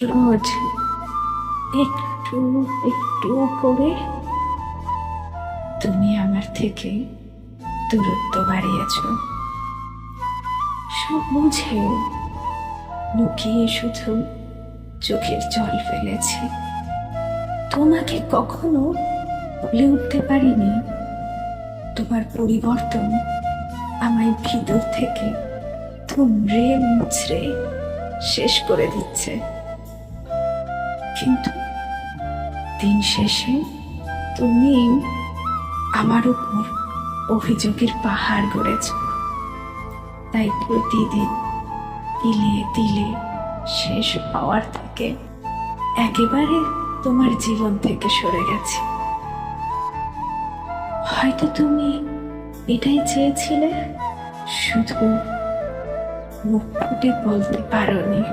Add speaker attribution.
Speaker 1: রোজ একটু একটু করে তুমি আমার থেকে দূরত্ব বাড়িয়েছ। সব বুঝে লুকিয়ে শুধু চোখের জল ফেলেছি। তোমাকে কখনো বলে উঠতে পারিনি। তোমার পরিবর্তন আমায় ভিতর থেকে থুমড়ে মুচড়ে শেষ করে দিচ্ছে। কিন্তু দিন শেষে তুমি আমার উপর অভিযোগের পাহাড় গড়েছ। তাই প্রতিদিন তিলে তিলে শেষ হওয়ার থেকে একেবারে তোমার জীবন থেকে সরে গেছি। হয়তো তুমি এটাই চেয়েছিলে, শুধু মুখ ফুটে বলতে পারোনি।